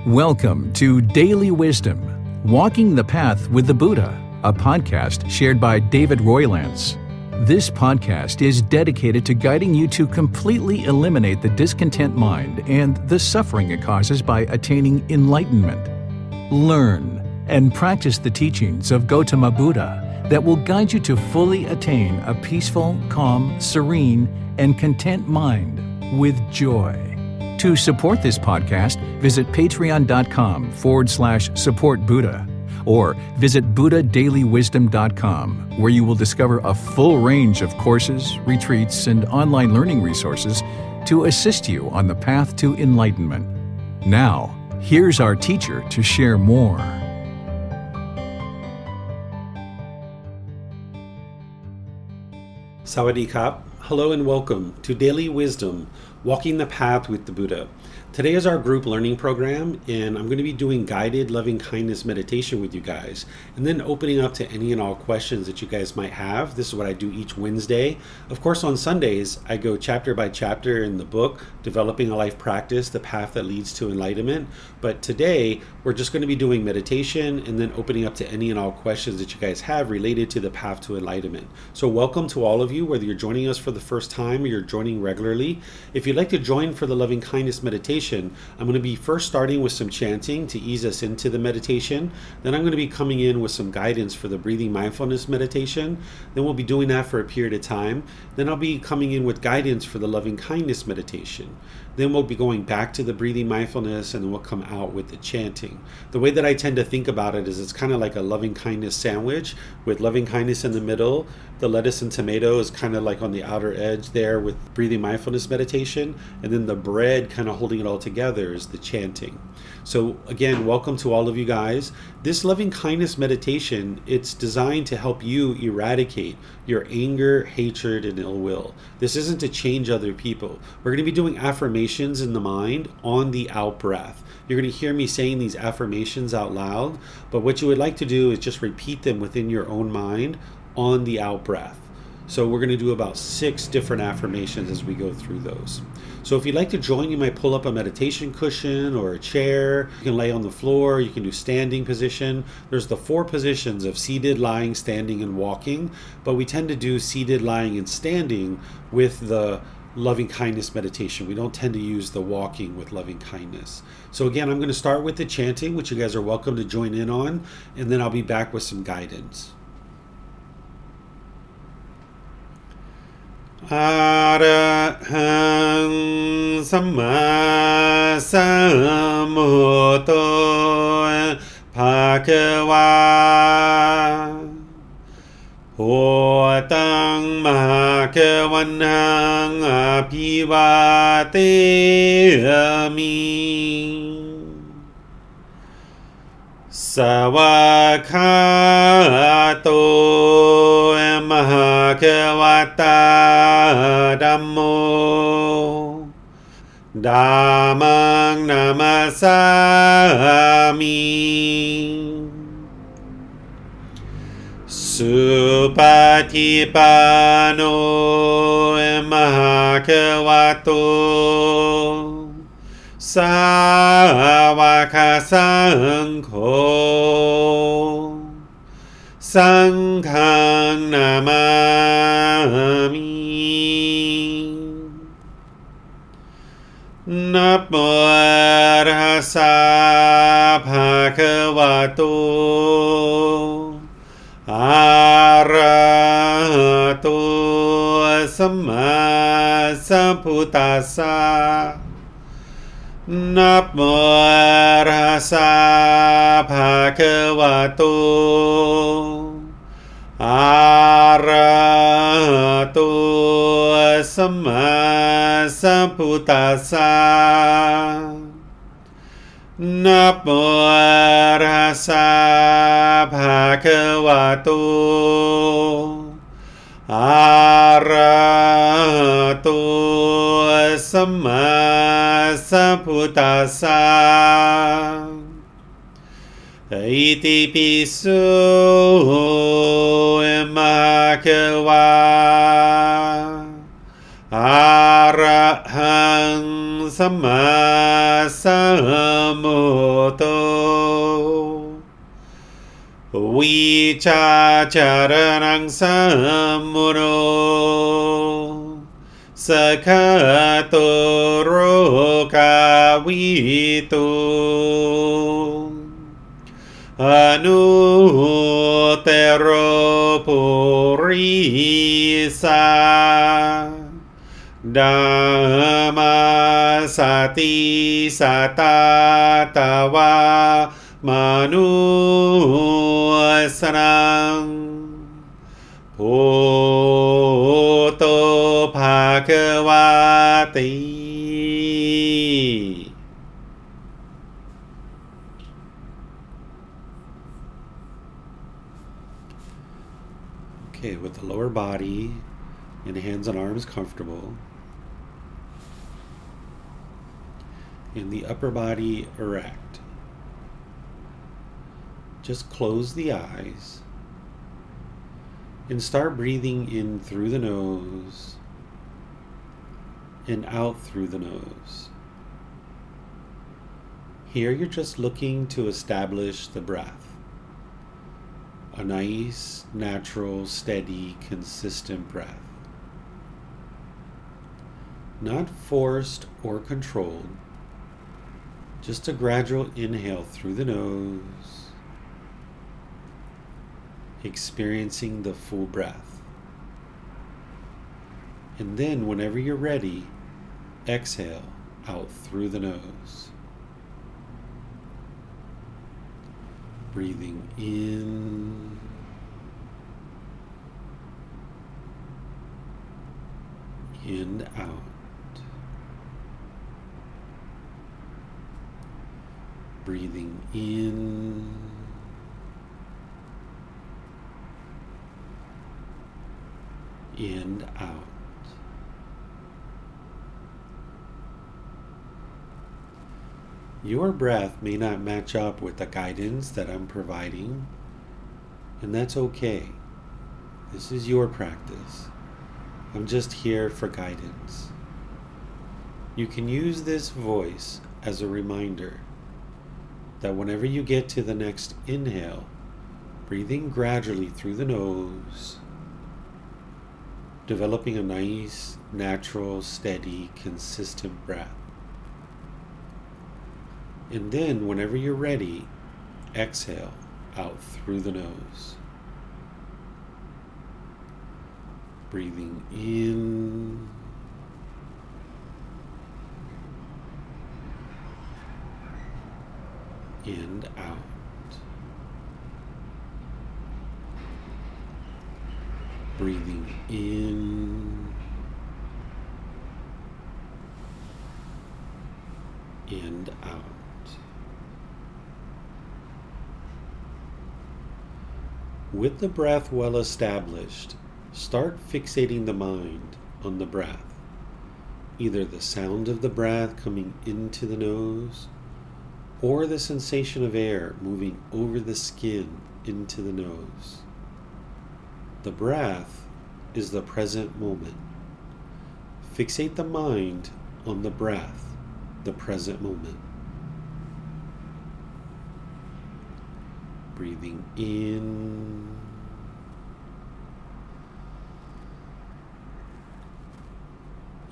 Welcome to Daily Wisdom, Walking the Path with the Buddha, a podcast shared by David Roylance. This podcast is dedicated to guiding you to completely eliminate the discontent mind and the suffering it causes by attaining enlightenment. Learn and practice the teachings of Gautama Buddha that will guide you to fully attain a peaceful, calm, serene, and content mind with joy. To support this podcast, visit patreon.com/support Buddha or visit buddhadailywisdom.com, where you will discover a full range of courses, retreats, and online learning resources to assist you on the path to enlightenment. Now, here's our teacher to share more. Sawadee Kap. Hello and welcome to Daily Wisdom, Walking the Path with the Buddha. Today is our group learning program, and I'm going to be doing guided loving kindness meditation with you guys, and then opening up to any and all questions that you guys might have. This is what I do each Wednesday. Of course, on Sundays, I go chapter by chapter in the book, Developing a Life Practice, The Path That Leads to Enlightenment. But today, we're just going to be doing meditation and then opening up to any and all questions that you guys have related to the path to enlightenment. So welcome to all of you, whether you're joining us for the first time or you're joining regularly. If you'd like to join for the loving kindness meditation, I'm going to be first starting with some chanting to ease us into the meditation. Then I'm going to be coming in with some guidance for the breathing mindfulness meditation. Then we'll be doing that for a period of time. Then I'll be coming in with guidance for the loving kindness meditation. Then we'll be going back to the breathing mindfulness, and then we'll come out with the chanting. The way that I tend to think about it is it's kind of like a loving kindness sandwich with loving kindness in the middle. The lettuce and tomato is kind of like on the outer edge there with breathing mindfulness meditation. And then the bread kind of holding it all together is the chanting. So again, welcome to all of you guys. This loving kindness meditation, it's designed to help you eradicate your anger, hatred, and ill will. This isn't to change other people. We're going to be doing affirmations in the mind on the out breath. You're going to hear me saying these affirmations out loud, but what you would like to do is just repeat them within your own mind on the out breath. So we're going to do about 6 different affirmations as we go through those. So if you'd like to join, you might pull up a meditation cushion or a chair. You can lay on the floor. You can do standing position. There's the 4 positions of seated, lying, standing, and walking. But we tend to do seated, lying, and standing with the loving kindness meditation. We don't tend to use the walking with loving kindness. So again, I'm going to start with the chanting, which you guys are welcome to join in on. And then I'll be back with some guidance. Arahang Samma Sambuddho Bhagava Hotang Bhagavanang Abhivateyami Savakato Mahagavata Dhammo Dhammang Namasami Supatipano Mahagavato Sāvaka Saṅkho Saṅghang Namami Namo Tassa Bhagavato Arahato Samma Sambuddhassa Namo Tassa Bhagavato Arahato Samma Sambuddhassa Namo Tassa Bhagavato Arahato Samma Sambuddhassa Iti pisu bhagava ระหังสัมมาสัมพุทโธวิชาจารณังสัมมุโนสกขาโตโรกาวิตุอนุเตโรปุริสาดามาสติสตาตาวามนุสนังพุทโธภาควาติ Okay, with the lower body and hands and arms comfortable, and the upper body erect, just close the eyes and start breathing in through the nose and out through the nose. Here you're just looking to establish the breath. A nice, natural, steady, consistent breath. Not forced or controlled, just a gradual inhale through the nose, experiencing the full breath. And then, whenever you're ready, exhale out through the nose. Breathing in and out. Breathing in and out. Your breath may not match up with the guidance that I'm providing, and that's okay. This is your practice. I'm just here for guidance. You can use this voice as a reminder that whenever you get to the next inhale, breathing gradually through the nose, developing a nice, natural, steady, consistent breath. And then, whenever you're ready, exhale out through the nose. Breathing in and out. Breathing in and out. With the breath well established, start fixating the mind on the breath, either the sound of the breath coming into the nose or the sensation of air moving over the skin into the nose. The breath is the present moment. Fixate the mind on the breath, the present moment. Breathing in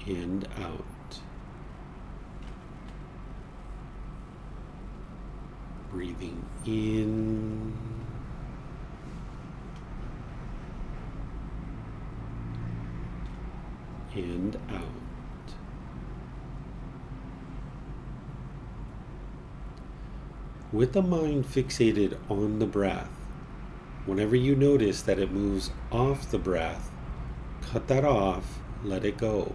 and out. Breathing in and out. With the mind fixated on the breath, whenever you notice that it moves off the breath, cut that off, let it go,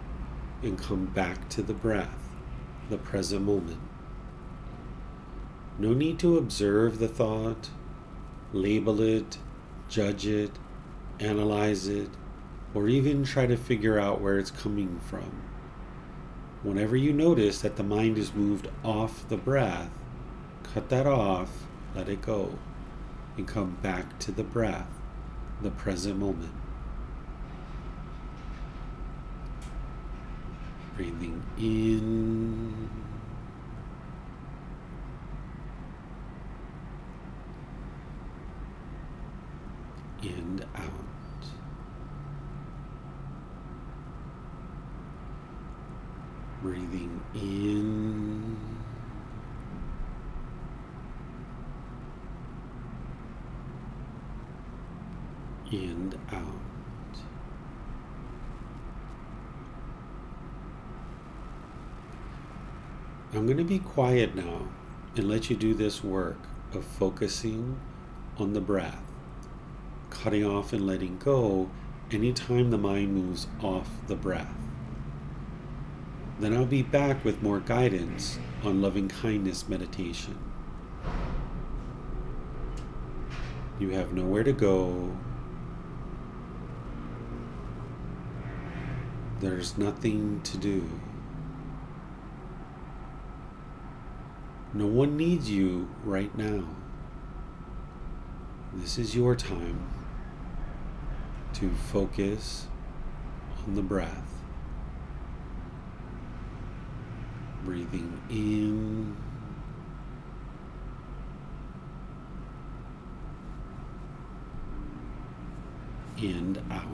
and come back to the breath, the present moment. No need to observe the thought, label it, judge it, analyze it, or even try to figure out where it's coming from. Whenever you notice that the mind is moved off the breath, cut that off, let it go, and come back to the breath, the present moment. Breathing in and out. Breathing in and out. I'm going to be quiet now and let you do this work of focusing on the breath, cutting off and letting go anytime the mind moves off the breath. Then I'll be back with more guidance on loving kindness meditation. You have nowhere to go. There's nothing to do. No one needs you right now. This is your time to focus on the breath. Breathing in and out.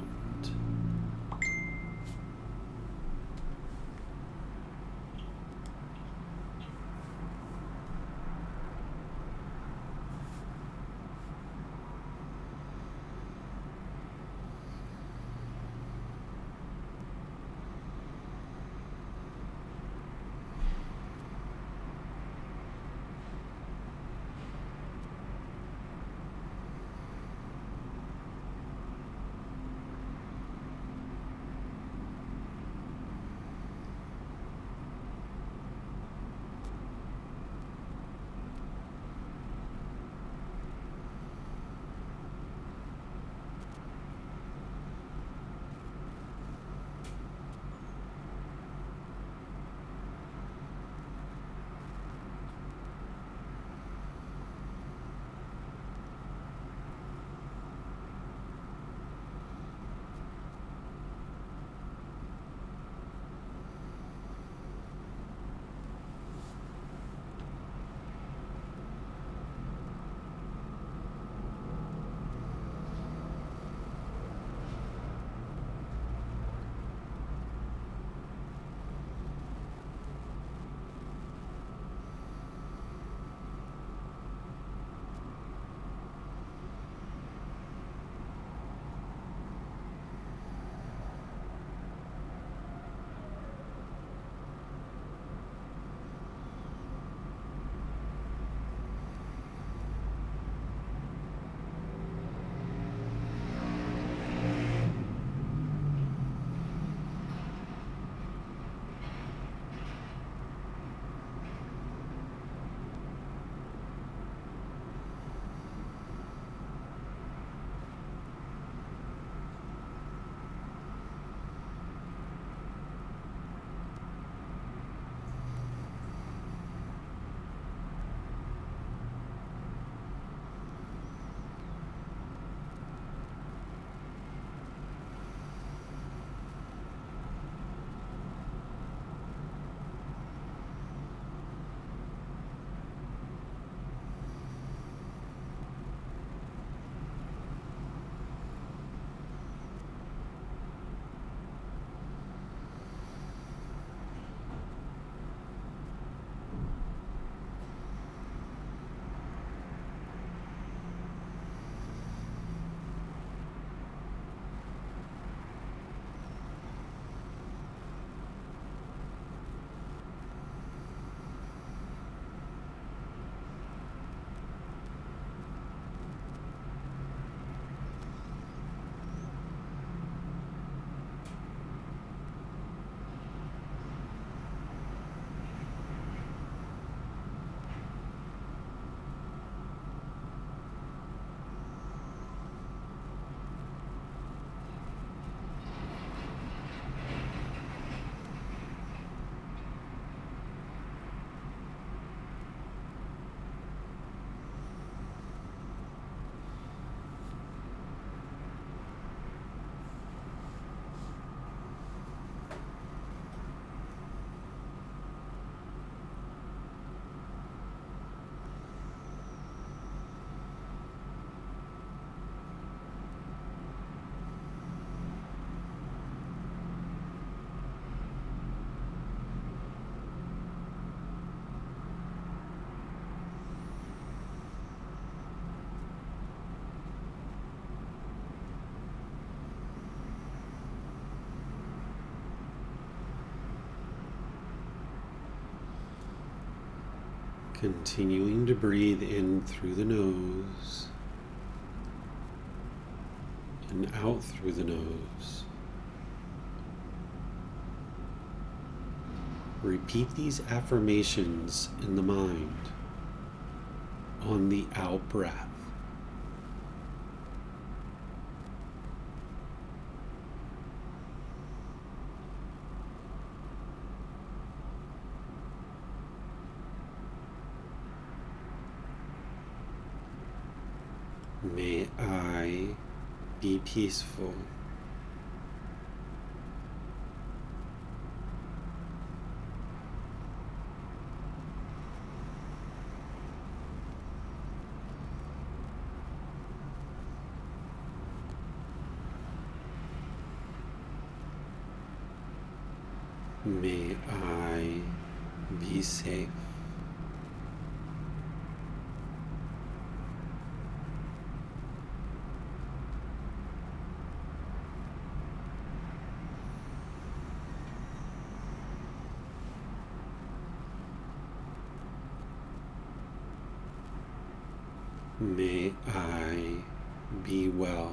Continuing to breathe in through the nose and out through the nose. Repeat these affirmations in the mind on the out breath. May I be peaceful. May I be safe. May I be well.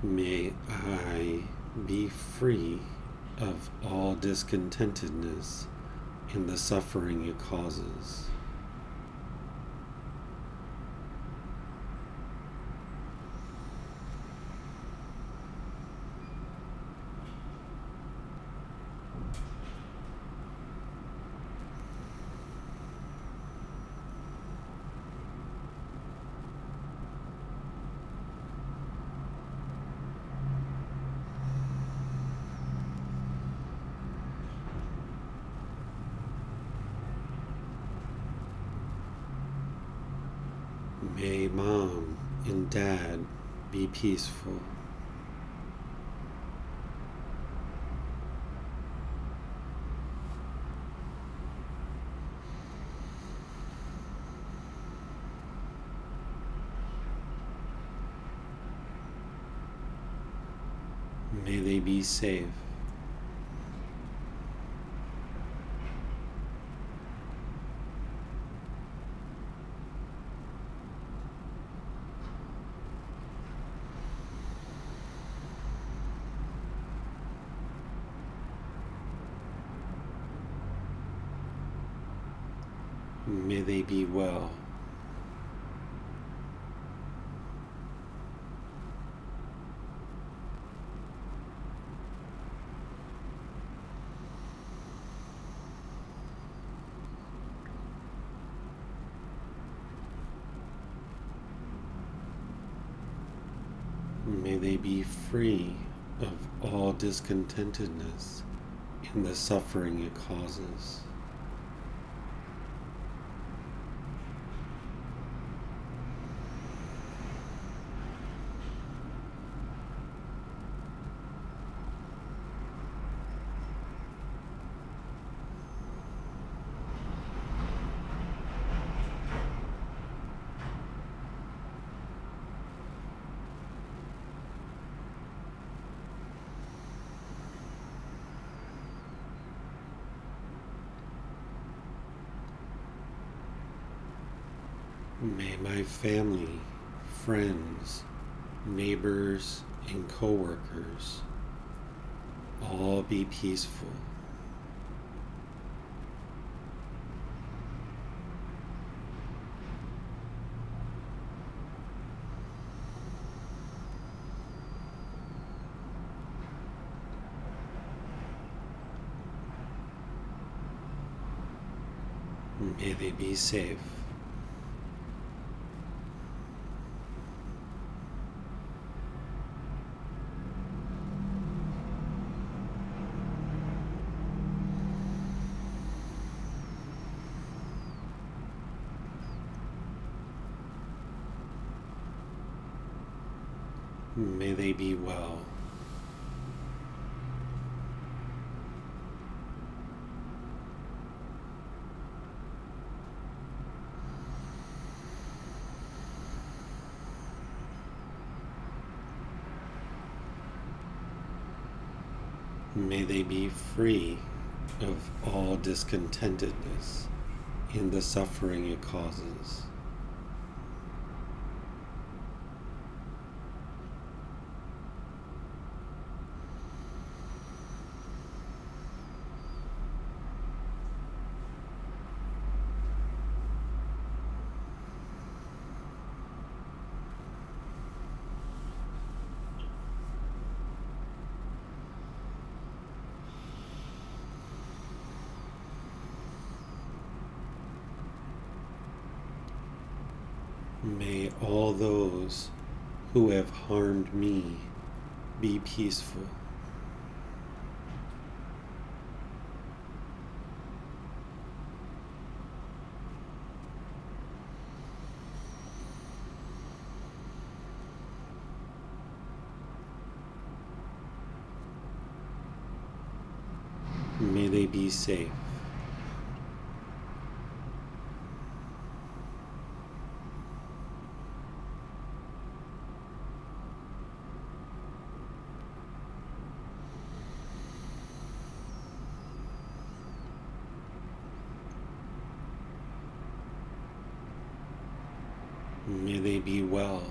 May I be free of all discontentedness and the suffering it causes. May Mom and Dad be peaceful. May they be safe. May they be well. May they be free of all discontentedness and the suffering it causes. May my family, friends, neighbors, and coworkers all be peaceful. May they be safe. May they be well. May they be free of all discontentedness in the suffering it causes. May all those who have harmed me be peaceful. May they be safe. May they be well.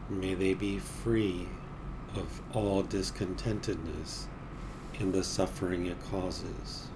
May they be free of all discontentedness in the suffering it causes.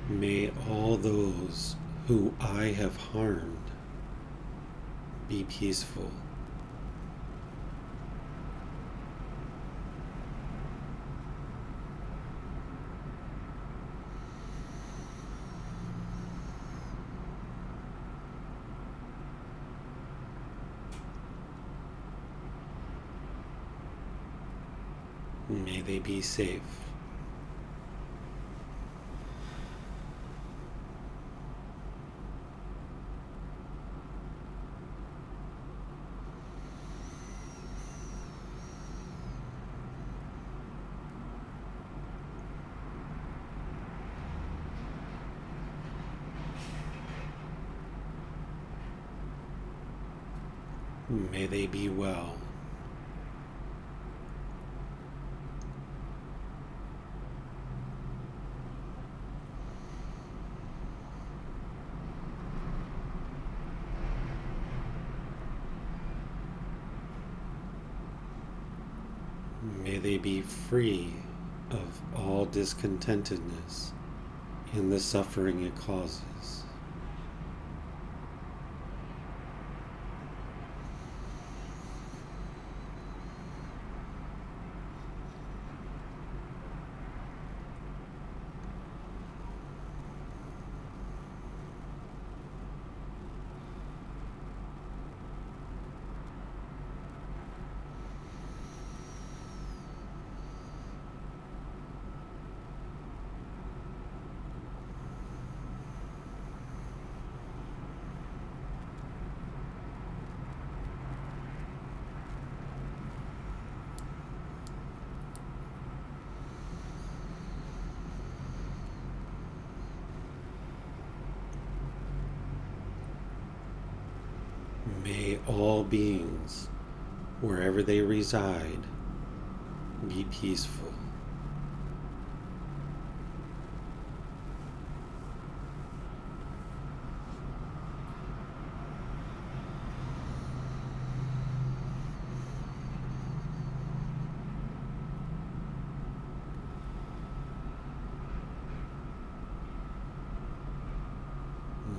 May all those who I have harmed be peaceful. May they be safe. May they be well. May they be free of all discontentedness in the suffering it causes. May all beings, wherever they reside, be peaceful.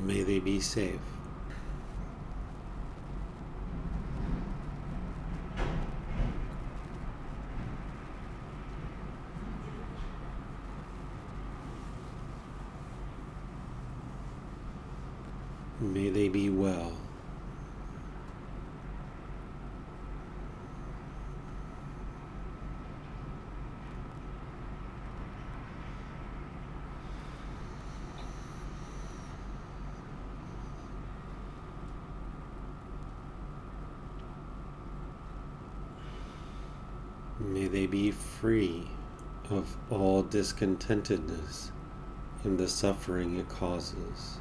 May they be safe. May they be well. May they be free of all discontentedness and the suffering it causes.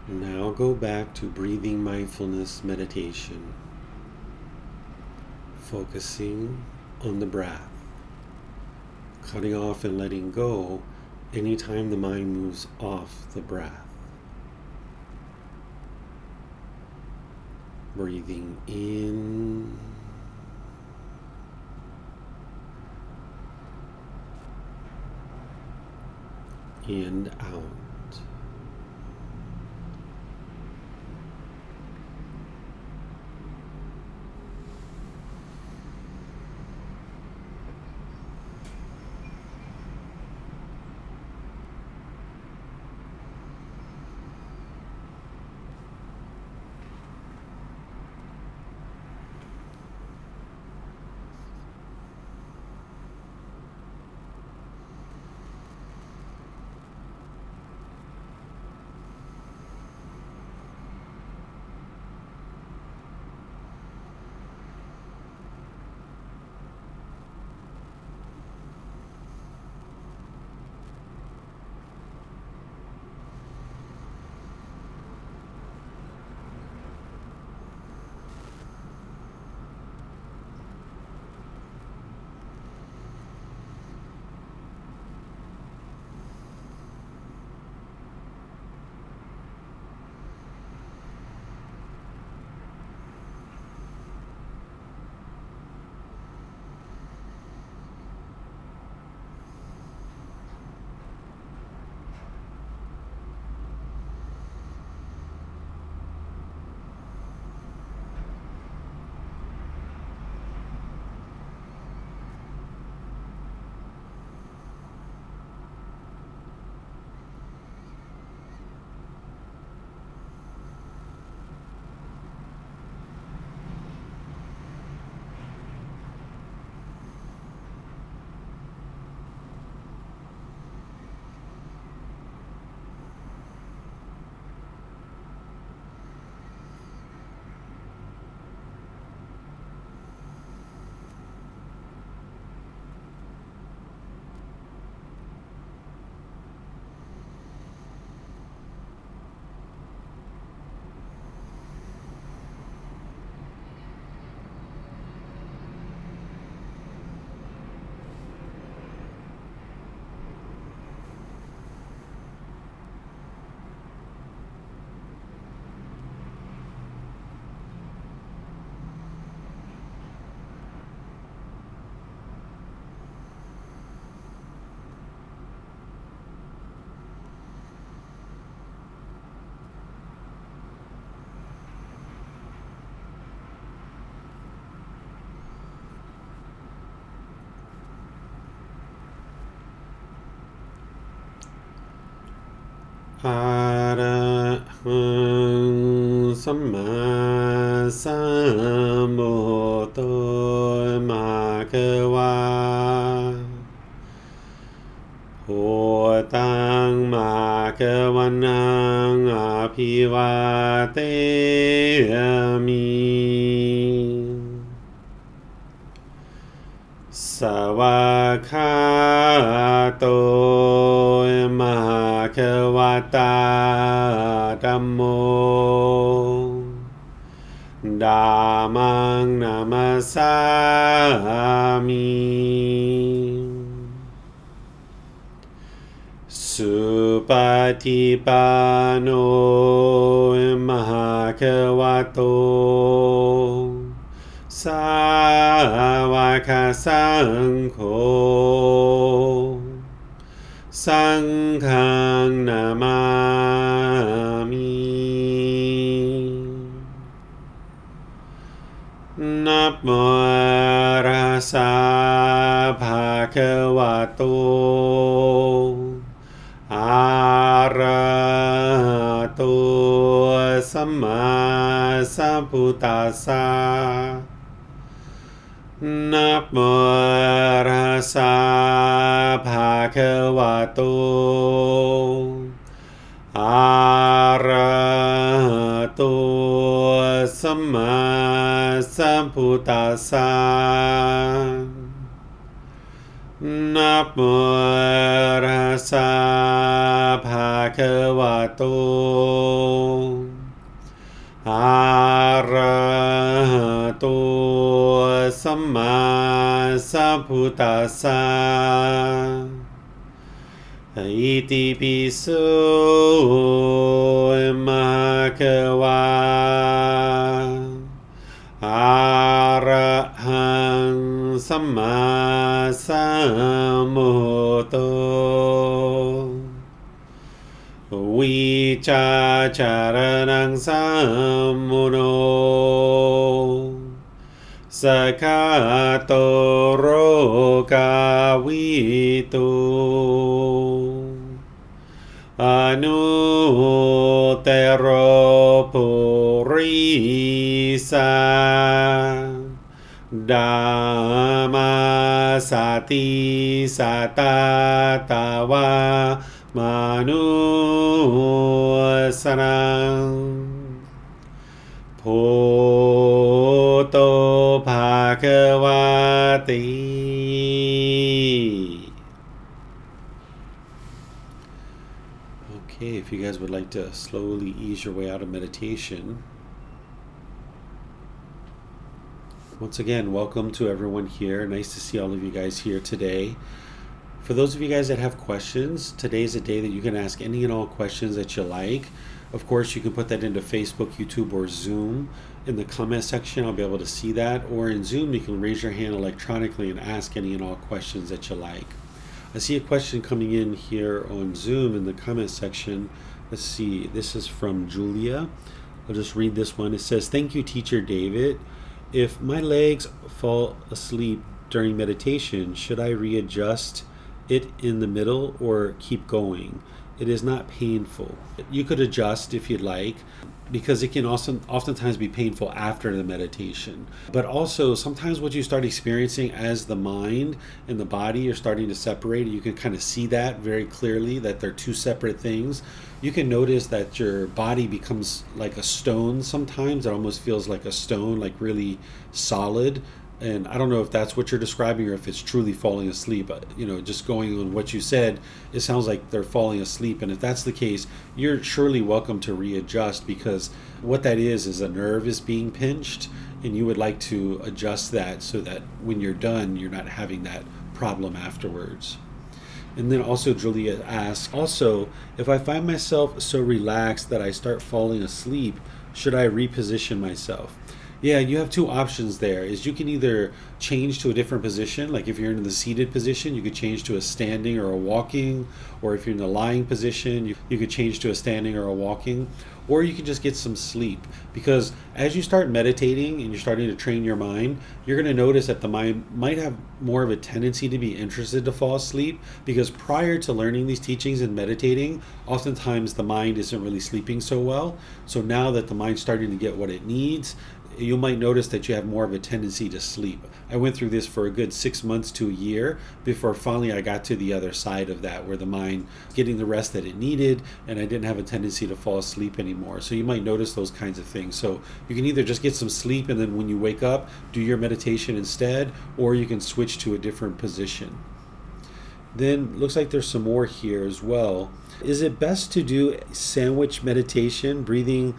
Now go back to breathing mindfulness meditation, focusing on the breath, cutting off and letting go anytime the mind moves off the breath. Breathing in and out. Arahant Samma Sambuddho Bhagava Hotang Bhagavanang Abhivateyami Savakato ตาธัมโมธัมมังนามัสสามิสุปฏิปันโนมหะคะวะโตสาวกสังโฆสังฆังนามามินะโมตัสสะภะคะวะโตอะระหะโตสัมมาสัมพุทธัสสะนะโมตัสสะภะคะวะโตอะระหะโตสัมมาสัมพุทธัสสะนะโมตัสสะภะคะวะโตอะระหะโตสัมมาสัมพุทธัสสะอิติปิโสมะคะวะอะระหังสัมมาสัมพุทโธวิชาจารณังสัมมุโนสกขาโตโรกาวิตุอนุเตโรปุริสาดามาสติสัตตาตาวามนุสนังโพโตภาควาติ Okay, if you guys would like to slowly ease your way out of meditation. Once again, welcome to everyone here. Nice to see all of you guys here today. For those of you guys that have questions, today is a day that you can ask any and all questions that you like. Of course, you can put that into Facebook, YouTube, or Zoom. In the comment section, I'll be able to see that. Or in Zoom, you can raise your hand electronically and ask any and all questions that you like. I see a question coming in here on Zoom in the comment section. Let's see. This is from Julia. I'll just read this one. It says, "Thank you, Teacher David. If my legs fall asleep during meditation, should I readjust it in the middle or keep going? It is not painful." You could adjust if you'd like, because it can also oftentimes be painful after the meditation. But also sometimes what you start experiencing as the mind and the body are starting to separate, you can kind of see that very clearly, that they're two separate things. You can notice that your body becomes like a stone sometimes. It almost feels like a stone, like really solid. And I don't know if that's what you're describing or if it's truly falling asleep. But, just going on what you said, it sounds like they're falling asleep. And if that's the case, you're surely welcome to readjust, because what that is a nerve is being pinched, and you would like to adjust that so that when you're done, you're not having that problem afterwards. And then also Julia asks, also, if I find myself so relaxed that I start falling asleep, should I reposition myself? Yeah, you have two options there. Is you can either change to a different position, like if you're in the seated position, you could change to a standing or a walking, or if you're in the lying position, you could change to a standing or a walking, or you can just get some sleep. Because as you start meditating and you're starting to train your mind, you're going to notice that the mind might have more of a tendency to be interested to fall asleep, because prior to learning these teachings and meditating, oftentimes the mind isn't really sleeping so well. So now that the mind's starting to get what it needs, you might notice that you have more of a tendency to sleep. I went through this for a good 6 months to a year before finally I got to the other side of that, where the mind getting the rest that it needed and I didn't have a tendency to fall asleep anymore. So you might notice those kinds of things. So you can either just get some sleep and then when you wake up, do your meditation instead, or you can switch to a different position. Then looks like there's some more here as well. Is it best to do sandwich meditation, breathing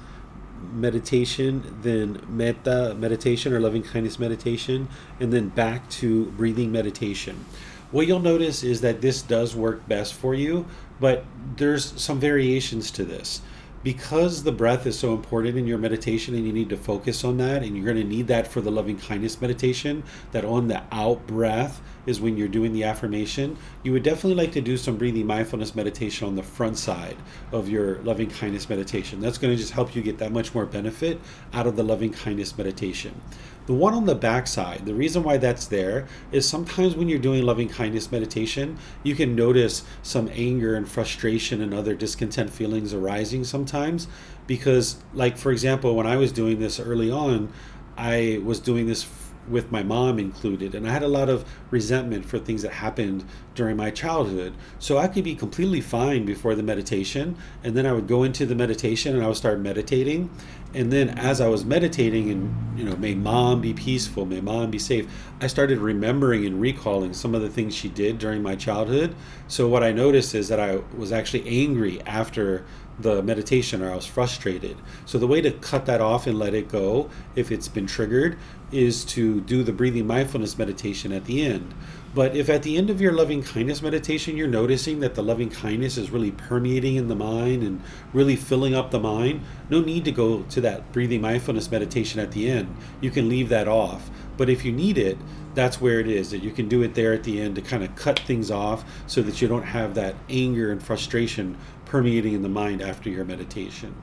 meditation, then metta meditation or loving kindness meditation, and then back to breathing meditation? What you'll notice is that this does work best for you, but there's some variations to this. Because the breath is so important in your meditation and you need to focus on that, and you're going to need that for the loving kindness meditation, that on the out breath is when you're doing the affirmation, you would definitely like to do some breathing mindfulness meditation on the front side of your loving kindness meditation. That's going to just help you get that much more benefit out of the loving kindness meditation. The one on the back side, the reason why that's there is sometimes when you're doing loving kindness meditation, you can notice some anger and frustration and other discontent feelings arising sometimes. Because, like, for example, when I was doing this early on, I was doing this with my mom included, and I had a lot of resentment for things that happened during my childhood. So I could be completely fine before the meditation, and then I would go into the meditation and I would start meditating. And then as I was meditating and, may mom be peaceful, may mom be safe, I started remembering and recalling some of the things she did during my childhood. So what I noticed is that I was actually angry after the meditation, or I was frustrated. So the way to cut that off and let it go, if it's been triggered, is to do the breathing mindfulness meditation at the end. But if at the end of your loving kindness meditation you're noticing that the loving kindness is really permeating in the mind and really filling up the mind, no need to go to that breathing mindfulness meditation at the end. You can leave that off. But if you need it, that's where it is, that you can do it there at the end to kind of cut things off so that you don't have that anger and frustration permeating in the mind after your meditation.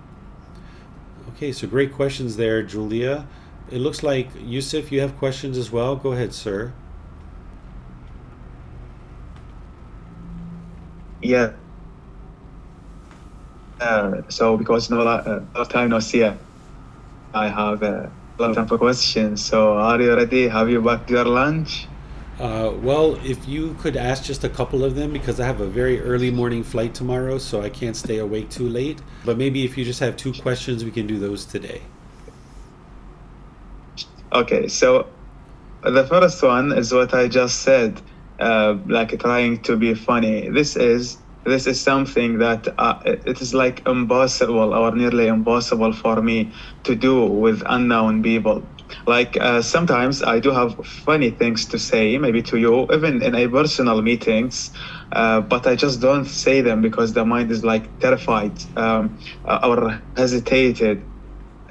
Okay, so great questions there, Julia. It looks like, Yusuf, you have questions as well. Go ahead, sir. Yeah. So because no lot time no see, I have a lot of time for questions. So are you ready? Have you packed your lunch? Well, if you could ask just a couple of them, because I have a very early morning flight tomorrow, so I can't stay awake too late. But maybe if you just have two questions, we can do those today. Okay. So the first one is what I just said, like trying to be funny. This is something that it is like impossible or nearly impossible for me to do with unknown people. Like sometimes I do have funny things to say, maybe to you, even in a personal meetings, but I just don't say them because the mind is like terrified or hesitated.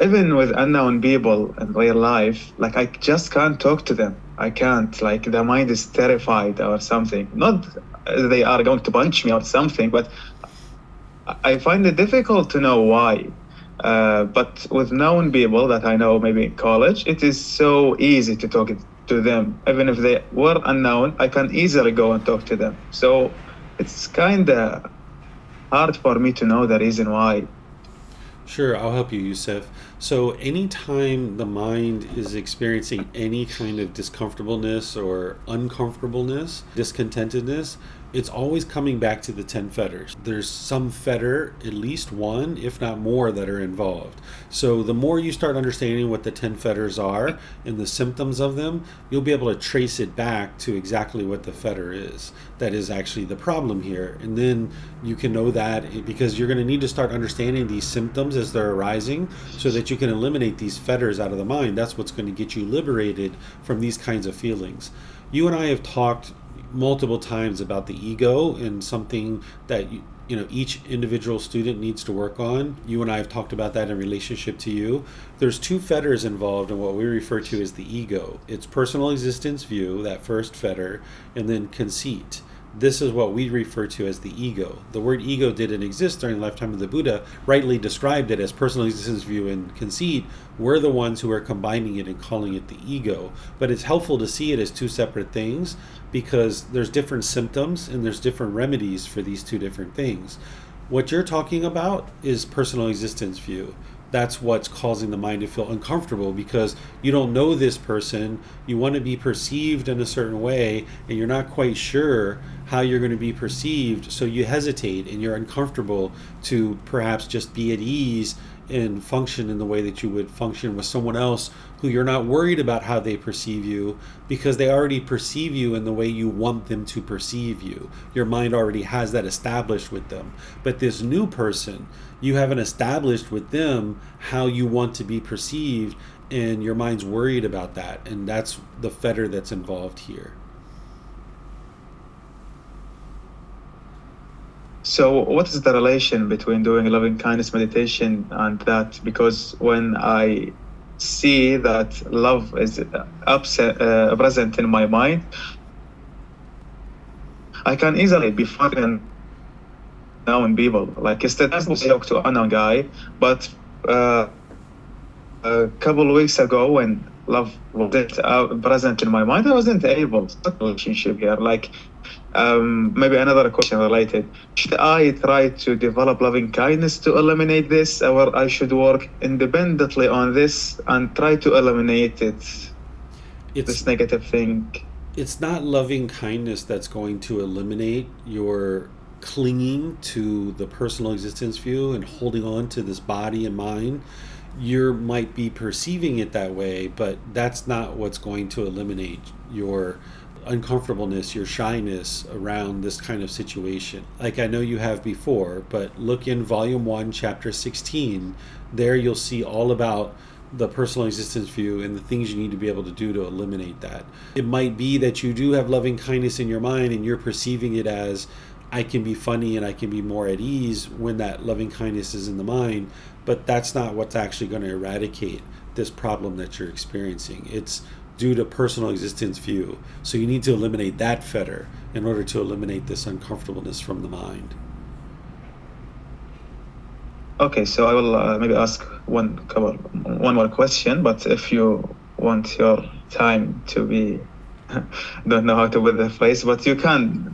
Even with unknown people in real life, like I just can't talk to them. I can't, like the mind is terrified or something. Not they are going to punch me or something, but I find it difficult to know why. But with known people that I know, maybe in college, it is so easy to talk to them. Even if they were unknown, I can easily go and talk to them. So it's kind of hard for me to know the reason why. Sure, I'll help you, Yusuf. So, anytime the mind is experiencing any kind of discomfortableness or uncomfortableness, discontentedness, it's always coming back to the 10 fetters. There's some fetter, at least one, if not more, that are involved. So, the more you start understanding what the 10 fetters are and the symptoms of them, you'll be able to trace it back to exactly what the fetter is. That is actually the problem here. And then you can know that because you're going to need to start understanding these symptoms as they're arising so that you can eliminate these fetters out of the mind. That's what's going to get you liberated from these kinds of feelings. You and I have talked multiple times about the ego and something that each individual student needs to work on. You and I have talked about that in relationship to you. There's two fetters involved in what we refer to as the ego. It's personal existence view, that first fetter, and then conceit. This is what we refer to as the ego. The word ego didn't exist during the lifetime of the Buddha, rightly described it as personal existence view and conceit. We're the ones who are combining it and calling it the ego. But it's helpful to see it as two separate things because there's different symptoms and there's different remedies for these two different things. What you're talking about is personal existence view. That's what's causing the mind to feel uncomfortable because you don't know this person, you want to be perceived in a certain way, and you're not quite sure how you're going to be perceived, so you hesitate and you're uncomfortable to perhaps just be at ease and function in the way that you would function with someone else who you're not worried about how they perceive you, because they already perceive you in the way you want them to perceive you. Your mind already has that established with them. But this new person, you haven't established with them how you want to be perceived, and your mind's worried about that. And that's the fetter that's involved here. So, what is the relation between doing loving kindness meditation and that? Because when I see that love is present in my mind, I can easily be funny known people. Like instead, I spoke to an unknown guy, but a couple of weeks ago, when love was present in my mind, I wasn't able to start a relationship here. Like, maybe another question related. Should I try to develop loving kindness to eliminate this, or I should work independently on this and try to eliminate it, this negative thing? It's not loving kindness that's going to eliminate your clinging to the personal existence view and holding on to this body and mind. You might be perceiving it that way, but that's not what's going to eliminate your uncomfortableness, your shyness around this kind of situation. Like I know you have before, but look in Volume 1, Chapter 16. There you'll see all about the personal existence view and the things you need to be able to do to eliminate that. It might be that you do have loving kindness in your mind and you're perceiving it as, I can be funny and I can be more at ease when that loving kindness is in the mind, but that's not what's actually going to eradicate this problem that you're experiencing. It's due to personal existence view. So you need to eliminate that fetter in order to eliminate this uncomfortableness from the mind. Okay, so I will maybe ask one more question, but if you want your time to be, don't know how to put the phrase, but you can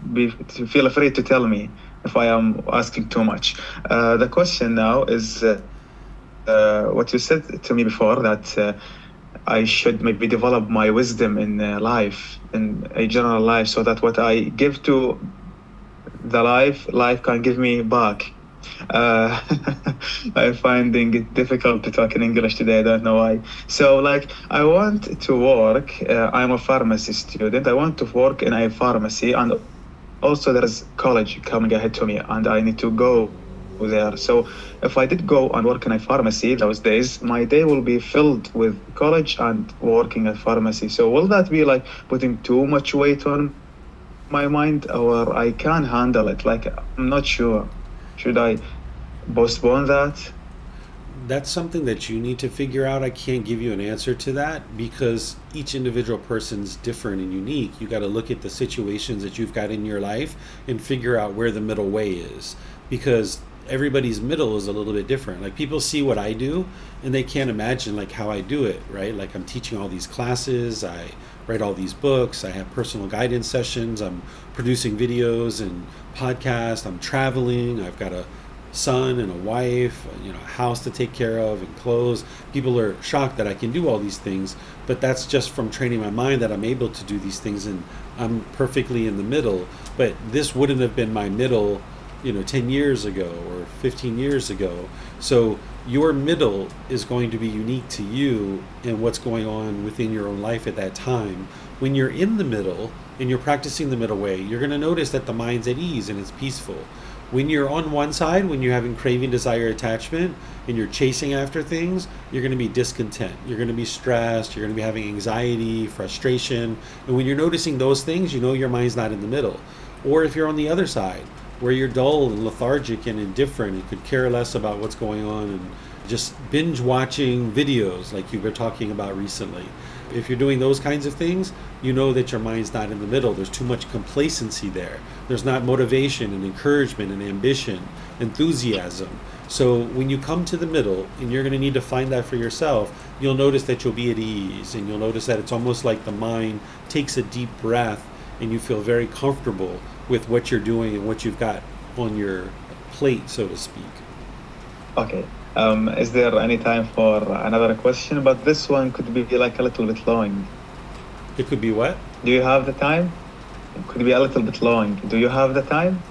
feel free to tell me if I am asking too much. The question now is what you said to me before, that I should maybe develop my wisdom in life, in a general life, so that what I give to the life can give me back. I'm finding it difficult to talk in English today. I don't know why. So, like, I want to work. I'm a pharmacy student. I want to work in a pharmacy, and also there is college coming ahead to me, and I need to go there. So, if I did go and work in a pharmacy those days, my day will be filled with college and working at pharmacy. So, will that be like putting too much weight on my mind, or I can handle it? Like, I'm not sure. Should I postpone that? That's something that you need to figure out. I can't give you an answer to that because each individual person's different and unique. You got to look at the situations that you've got in your life and figure out where the middle way is, because everybody's middle is a little bit different. Like, people see what I do and they can't imagine like how I do it, right? Like, I'm teaching all these classes, I write all these books, I have personal guidance sessions, I'm producing videos and podcasts, I'm traveling, I've got a son and a wife, a house to take care of and clothes. People are shocked that I can do all these things, but that's just from training my mind that I'm able to do these things, and I'm perfectly in the middle. But this wouldn't have been my middle 10 years ago or 15 years ago. So your middle is going to be unique to you and what's going on within your own life at that time. When you're in the middle and you're practicing the middle way, you're going to notice that the mind's at ease and it's peaceful. When you're on one side, when you're having craving, desire, attachment, and you're chasing after things, you're going to be discontent. You're going to be stressed. You're going to be having anxiety, frustration. And when you're noticing those things, your mind's not in the middle. Or if you're on the other side, where you're dull and lethargic and indifferent and could care less about what's going on and just binge watching videos like you were talking about recently. If you're doing those kinds of things, you know that your mind's not in the middle. There's too much complacency there. There's not motivation and encouragement and ambition, enthusiasm. So when you come to the middle, and you're going to need to find that for yourself, you'll notice that you'll be at ease, and you'll notice that it's almost like the mind takes a deep breath and you feel very comfortable with what you're doing and what you've got on your plate, so to speak. Okay. Is there any time for another question? But this one could be like a little bit long. It could be what? Do you have the time? It could be a little bit long. Do you have the time?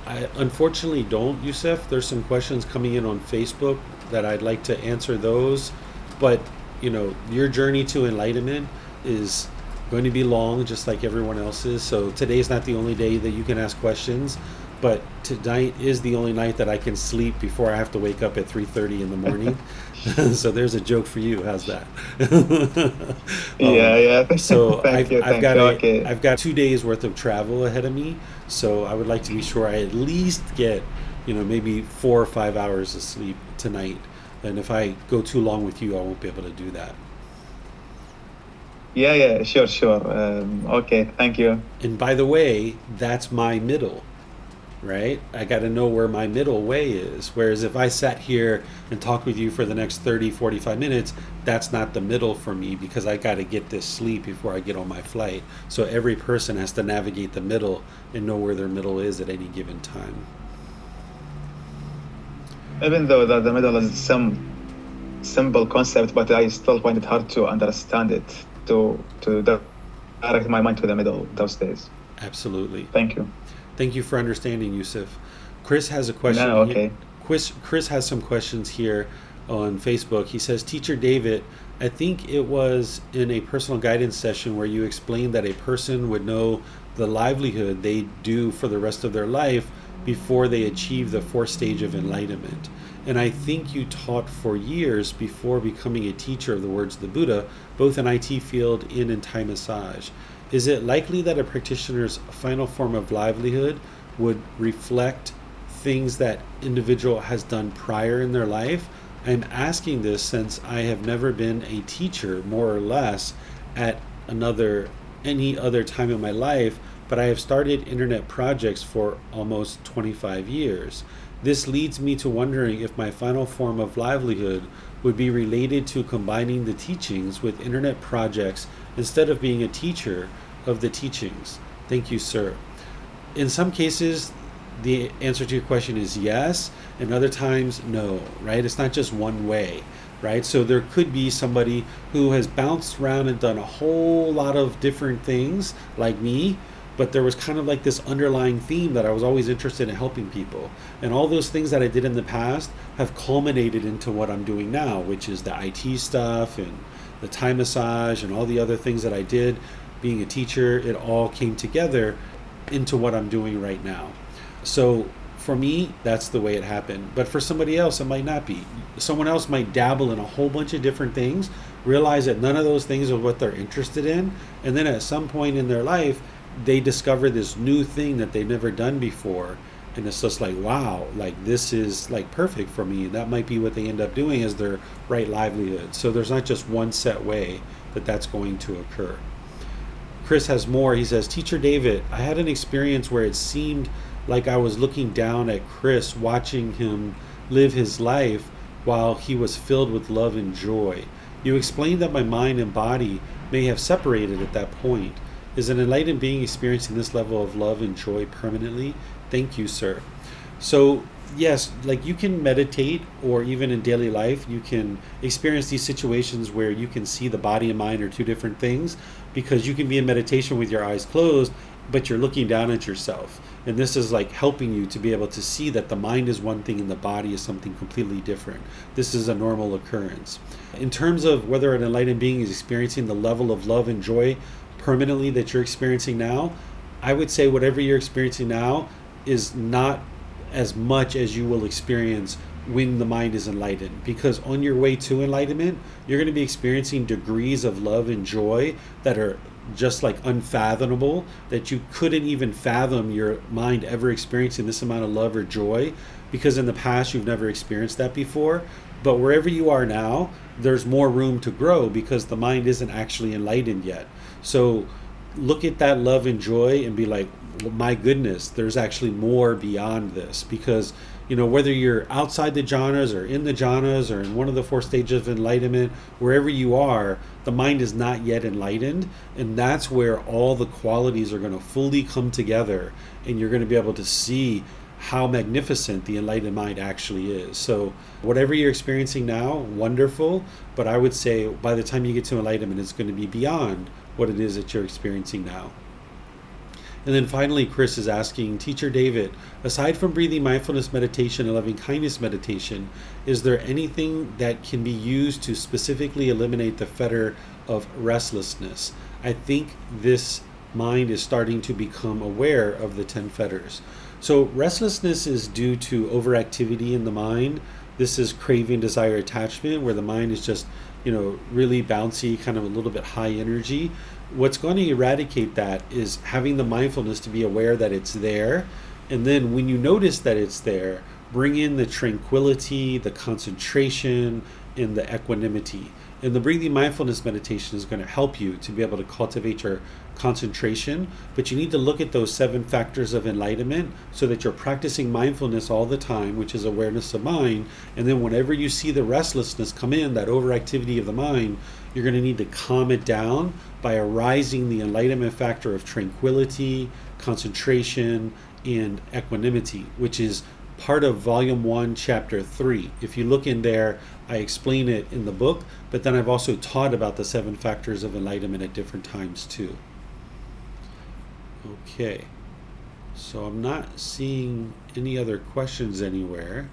I unfortunately don't, Yusuf. There's some questions coming in on Facebook that I'd like to answer those. But, your journey to enlightenment is going to be long, just like everyone else's. So today's not the only day that you can ask questions, but tonight is the only night that I can sleep before I have to wake up at 3:30 in the morning. So there's a joke for you. How's that? Yeah, yeah. So Thank you, I've thank got you. Okay. I've got 2 days worth of travel ahead of me. So I would like to be sure I at least get, maybe 4 or 5 hours of sleep tonight. And if I go too long with you, I won't be able to do that. Yeah, yeah, sure, sure. Okay, thank you. And by the way, that's my middle, right? I got to know where my middle way is. Whereas if I sat here and talked with you for the next 30, 45 minutes, that's not the middle for me because I got to get this sleep before I get on my flight. So every person has to navigate the middle and know where their middle is at any given time. Even though that the middle is some simple concept, but I still find it hard to understand it, to direct my mind to the middle those days. Absolutely. Thank you. Thank you for understanding, Yusuf. Chris has a question. No, okay. Chris has some questions here on Facebook. He says, Teacher David, I think it was in a personal guidance session where you explained that a person would know the livelihood they do for the rest of their life before they achieve the fourth stage of enlightenment. And I think you taught for years before becoming a teacher of the words of the Buddha, both in IT field and in Thai massage. Is it likely that a practitioner's final form of livelihood would reflect things that individual has done prior in their life? I'm asking this since I have never been a teacher, more or less, at any other time in my life, but I have started internet projects for almost 25 years. This leads me to wondering if my final form of livelihood would be related to combining the teachings with internet projects instead of being a teacher of the teachings. Thank you, sir. In some cases, the answer to your question is yes, and other times, no, right? It's not just one way, right? So there could be somebody who has bounced around and done a whole lot of different things, like me, but there was kind of like this underlying theme that I was always interested in helping people. And all those things that I did in the past have culminated into what I'm doing now, which is the IT stuff and the Thai massage and all the other things that I did. Being a teacher, it all came together into what I'm doing right now. So for me, that's the way it happened. But for somebody else, it might not be. Someone else might dabble in a whole bunch of different things, realize that none of those things are what they're interested in, and then at some point in their life, they discover this new thing that they've never done before, and it's just like, wow, like this is like perfect for me. That might be what they end up doing as their right livelihood. So there's not just one set way that that's going to occur. Chris has more. He says, Teacher David, I had an experience where it seemed like I was looking down at Chris, watching him live his life while he was filled with love and joy. You explained that my mind and body may have separated at that point. Is an enlightened being experiencing this level of love and joy permanently? Thank you, sir. So, yes, like you can meditate, or even in daily life, you can experience these situations where you can see the body and mind are two different things, because you can be in meditation with your eyes closed, but you're looking down at yourself. And this is like helping you to be able to see that the mind is one thing and the body is something completely different. This is a normal occurrence. In terms of whether an enlightened being is experiencing the level of love and joy permanently that you're experiencing now, I would say whatever you're experiencing now is not as much as you will experience when the mind is enlightened, because on your way to enlightenment, you're going to be experiencing degrees of love and joy that are just like unfathomable, that you couldn't even fathom your mind ever experiencing this amount of love or joy, because in the past you've never experienced that before. But wherever you are now, there's more room to grow because the mind isn't actually enlightened yet. So look at that love and joy and be like, well, my goodness, there's actually more beyond this. Because, whether you're outside the jhanas or in the jhanas or in one of the four stages of enlightenment, wherever you are, the mind is not yet enlightened. And that's where all the qualities are going to fully come together, and you're going to be able to see how magnificent the enlightened mind actually is. So whatever you're experiencing now, wonderful, but I would say by the time you get to enlightenment, it's going to be beyond what it is that you're experiencing now. And then finally, Chris is asking, Teacher David, aside from breathing mindfulness meditation and loving kindness meditation, is there anything that can be used to specifically eliminate the fetter of restlessness? I think this mind is starting to become aware of the 10 fetters. So restlessness is due to overactivity in the mind. This is craving, desire, attachment, where the mind is just, really bouncy, kind of a little bit high energy. What's going to eradicate that is having the mindfulness to be aware that it's there. And then when you notice that it's there, bring in the tranquility, the concentration, and the equanimity. And the breathing mindfulness meditation is going to help you to be able to cultivate your concentration, but you need to look at those 7 factors of enlightenment so that you're practicing mindfulness all the time, which is awareness of mind. And then whenever you see the restlessness come in, that overactivity of the mind, you're going to need to calm it down by arising the enlightenment factor of tranquility, concentration, and equanimity, which is part of volume 1, chapter 3. If you look in there, I explain it in the book, but then I've also taught about the 7 factors of enlightenment at different times too. Okay, so I'm not seeing any other questions anywhere.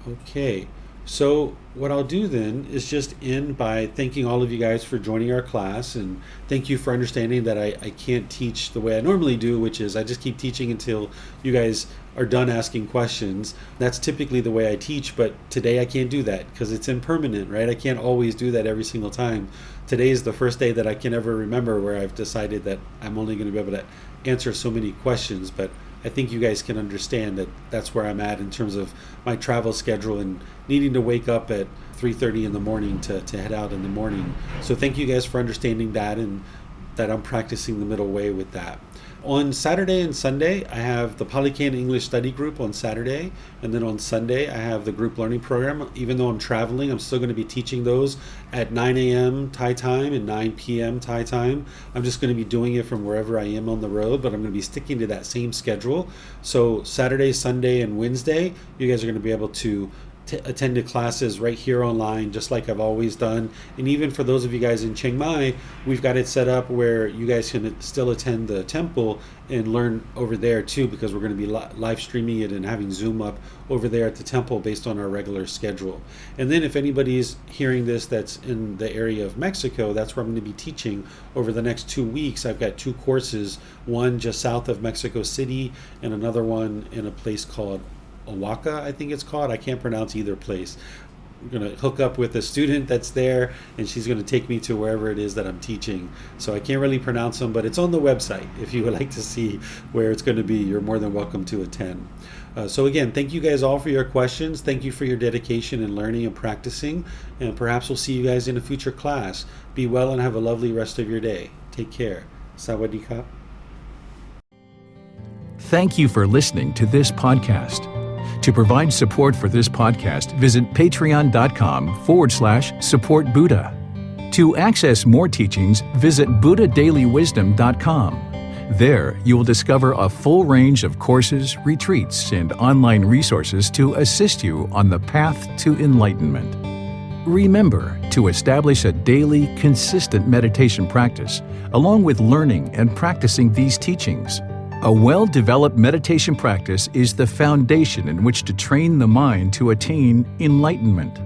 Okay, so what I'll do then is just end by thanking all of you guys for joining our class, and thank you for understanding that I can't teach the way I normally do, which is I just keep teaching until you guys are done asking questions. That's typically the way I teach, but today I can't do that because it's impermanent, right? I can't always do that every single time. Today is the first day that I can ever remember where I've decided that I'm only going to be able to answer so many questions, but I think you guys can understand that that's where I'm at in terms of my travel schedule and needing to wake up at 3:30 in the morning to head out in the morning. So thank you guys for understanding that, and that I'm practicing the middle way with that. On Saturday and Sunday, I have the Palikan English Study Group on Saturday, and then on Sunday, I have the group learning program. Even though I'm traveling, I'm still going to be teaching those at 9 a.m. Thai time and 9 p.m. Thai time. I'm just going to be doing it from wherever I am on the road, but I'm going to be sticking to that same schedule. So Saturday, Sunday, and Wednesday, you guys are going to be able to attend to classes right here online, just like I've always done. And even for those of you guys in Chiang Mai, we've got it set up where you guys can still attend the temple and learn over there too, because we're going to be live streaming it and having Zoom up over there at the temple based on our regular schedule. And then if anybody's hearing this that's in the area of Mexico, that's where I'm going to be teaching over the next 2 weeks. I've got 2 courses, one just south of Mexico City and another one in a place called Oaxaca, I think it's called. I can't pronounce either place. I'm going to hook up with a student that's there, and she's going to take me to wherever it is that I'm teaching. So I can't really pronounce them, but it's on the website. If you would like to see where it's going to be, you're more than welcome to attend. So again, thank you guys all for your questions. Thank you for your dedication in learning and practicing, and perhaps we'll see you guys in a future class. Be well and have a lovely rest of your day. Take care. Sawadee ka. Thank you for listening to this podcast. To provide support for this podcast, visit patreon.com/support Buddha. To access more teachings, visit buddhadailywisdom.com. There, you will discover a full range of courses, retreats, and online resources to assist you on the path to enlightenment. Remember to establish a daily, consistent meditation practice, along with learning and practicing these teachings. A well-developed meditation practice is the foundation in which to train the mind to attain enlightenment.